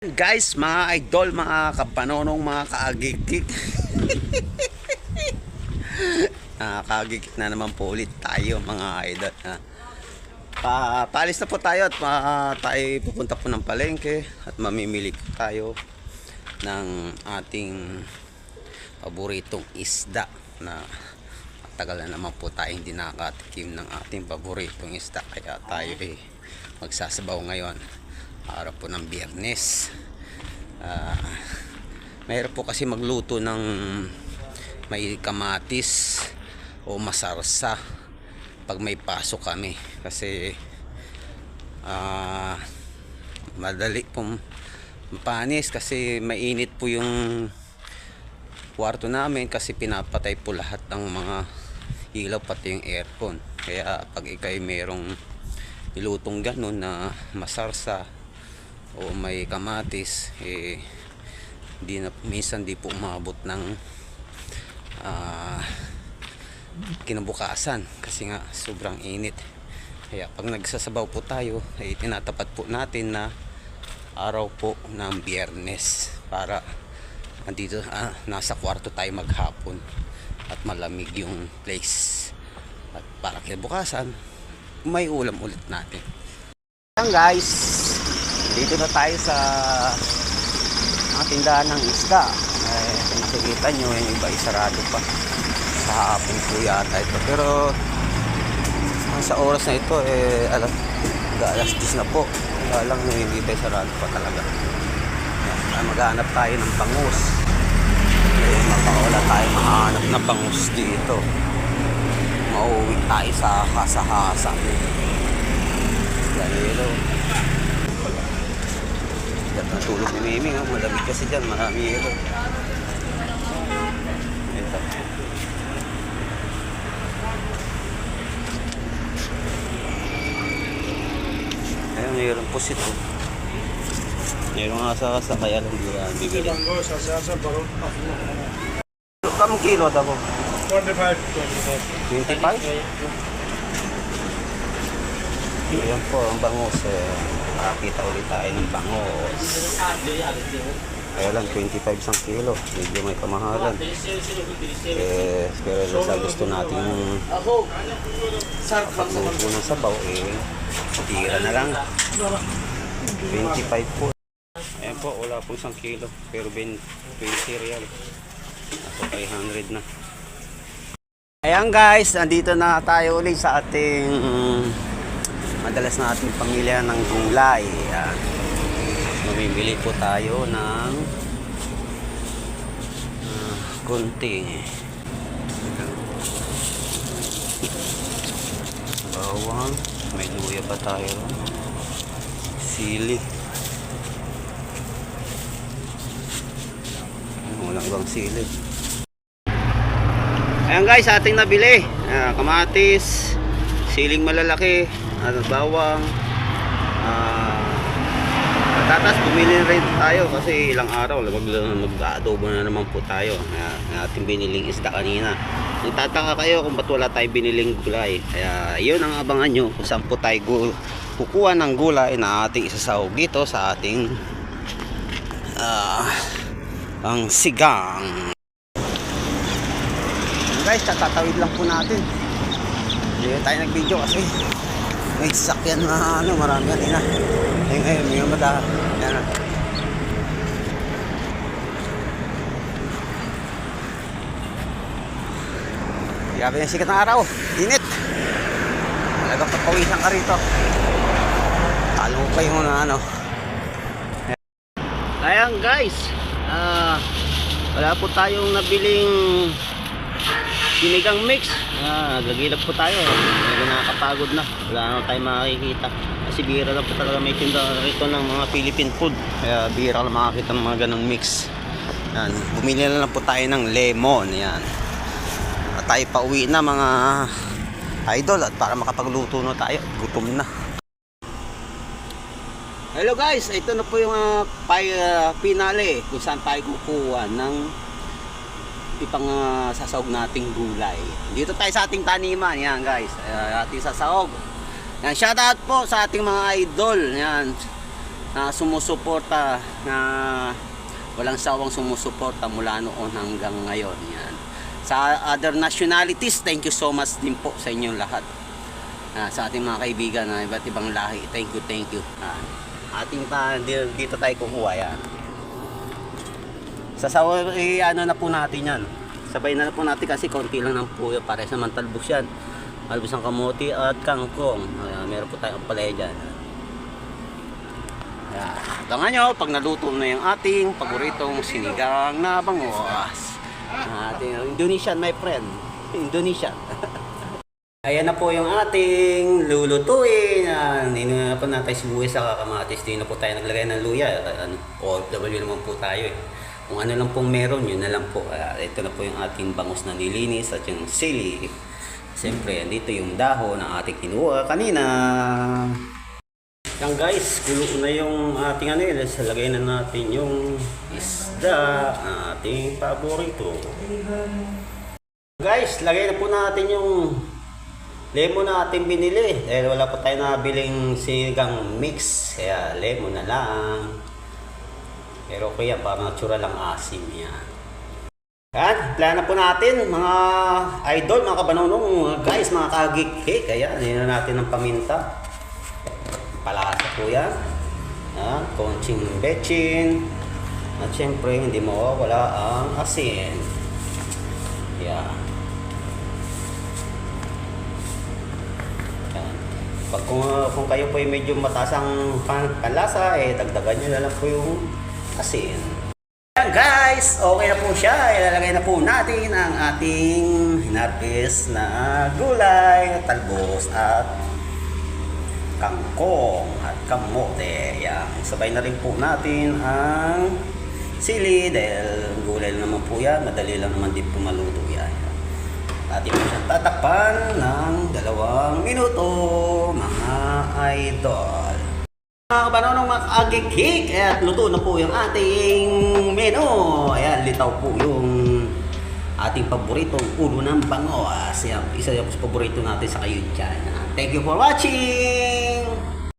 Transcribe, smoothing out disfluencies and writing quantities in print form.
Guys, mga idol, mga kapanonong, mga kaagikik. Kaagikik na naman po ulit tayo, mga idol. Paalis na po tayo at tayo pupunta po ng palengke at mamimili po tayo ng ating paboritong isda na matagal na naman po tayo hindi nakatikim ng ating paboritong isda, kaya tayo magsasabaw ngayon, araw po ng Biyernes. Mayroon po kasi magluto ng may kamatis o masarsa pag may pasok kami, kasi madali pong mapanis kasi mainit po yung kwarto namin, kasi pinapatay po lahat ng mga ilaw pati yung aircon. Kaya pag ikay mayroong ilutong ganun na masarsa o may kamatis, minsan di po umabot ng kinabukasan kasi nga sobrang init. Kaya pag nagsasabaw po tayo ay tinatapat po natin na araw po ng Biyernes para andito nasa kwarto tayo maghapon at malamig yung place, at para kinabukasan may ulam ulit natin. Ayan guys, dito na tayo sa tindahan ng isda. Kung nakikita nyo, yung iba isarado pa, sa hapon po yata ito, pero sa oras na ito alas 10 na po. Kaya lang hindi tayo sarado pa talaga. Maghanap tayo ng bangus, makawala tayo mahanap na bangus dito, mauwi tayo sa hasa-hasa. Ganito natulog ni Miming, malamig kasi dyan, marami yelo. Ito. Ayun, mayroon po sito. Mayroon nga sa kaya lang bibili. Kamong kilo ito po? 25. 25? Ayan po ang bangus. Makakita ulit tayo ng bangus. Kaya lang 25 isang kilo, medyo may kamahalan. Pero sa gusto natin yung pagluto ng sabaw, tira na lang 25 po. Ayan po, wala po isang kilo, pero 20 real, nasa 500 na. Ayan guys, andito na tayo ulit sa ating madalas na ating pamilya ng gulay. Mamimili po tayo ng konti. Bawang, may luya pa tayo, sili, walang ibang sili. Ayan guys, ating nabili kamatis, siling malalaki, bawang, patatas. Bumili rin tayo kasi ilang araw mag-adobo na naman po tayo. Ating biniling isda kanina. Nagtataka kayo kung ba't wala tayo biniling gulay, kaya yun ang abangan nyo kung saan po tayo kukuha ng gulay na ating isasahog dito sa ating ang sigang. Guys, tatawid lang po natin, hindi tayo nag-video kasi may sasakyan na marami kanina. Ngayon may madahan. Yan na. Grabe yung sikat ng araw, init. Talagang papawisan ka rito. Talo pa yung Ayan guys, wala po tayong nabiling sinigang mix. Gagilap po tayo, medyo nakakapagod na, wala na tayong makikita kasi bihira lang po talaga may tinda rito ng mga Philippine food, kaya bihira lang makakita ng mga ganong mix. Yan, bumili na lang po tayo ng lemon. Yan, at tayo pa uwi na mga idol, at para makapagluto na tayo, gutom na. Hello guys, ito na po yung finale kung saan tayo kukuha ng ipang sasahog nating gulay. Dito tayo sa ating taniman. Yan guys, ating sasahog. Yan, shout out po sa ating mga idol. Yan, na sumusuporta, na walang sawang sumusuporta mula noon hanggang ngayon. Yan. Sa other nationalities, thank you so much din po sa inyong lahat. Sa ating mga kaibigan na iba't ibang lahi, thank you. Ating dito tayo kukuha yan. Ano na po natin yan. Sabay na po natin kasi konti lang ng puyo. Pares naman talbos yan. Talbos ng kamote at kangkong. Meron po tayong palaya dyan. Tangan nyo, pag naluto na yung ating paboritong sinigang na bangus. Ating Indonesian, my friend. Indonesian. Ayan na po yung ating lulutuin. Inuha po natin sibuyas sa kamatis. Dito na po tayo naglagay ng luya. OFW naman po tayo eh. Kung ano lang pong meron, yun na lang po. Ito na po yung ating bangus na nilinis at yung sili. Siyempre, dito yung dahon na ating kinuha kanina. Yan guys, kulo na yung ating ano yun. Lagay na natin yung isda, ating paborito. Guys, lagay na po natin yung lemon na ating binili. Dahil wala po tayo nabiling sinigang mix. Kaya lemon na lang. Pero kaya parang natura lang asim yan. Yan, plana po natin mga idol, mga kabanonong, guys, mga kagik. Kaya nila natin ng paminta. Palasa po yan. Konting bechin. At syempre hindi mawawala ang asin. Yan. Kung kayo po ay medyo mataas ang panlasa, dagdagan nyo na lang po yung asin. Ayan guys, okay na po siya. Ilalagay na po natin ang ating hinarvest na gulay, talbos at kangkong at kamote. Ayan. Sabay na rin po natin ang sili dahil gulay naman po yan. Madali lang naman din po maluto yan. Ating po siyang tatakpan ng 2 minuto, mga idol. Mga kabanonong, mga kagik, at luto na po yung ating menu. Ayan, litaw po yung ating paboritong ulo ng bangus. Ayan, isa yung paborito natin sa kayo dyan. Thank you for watching!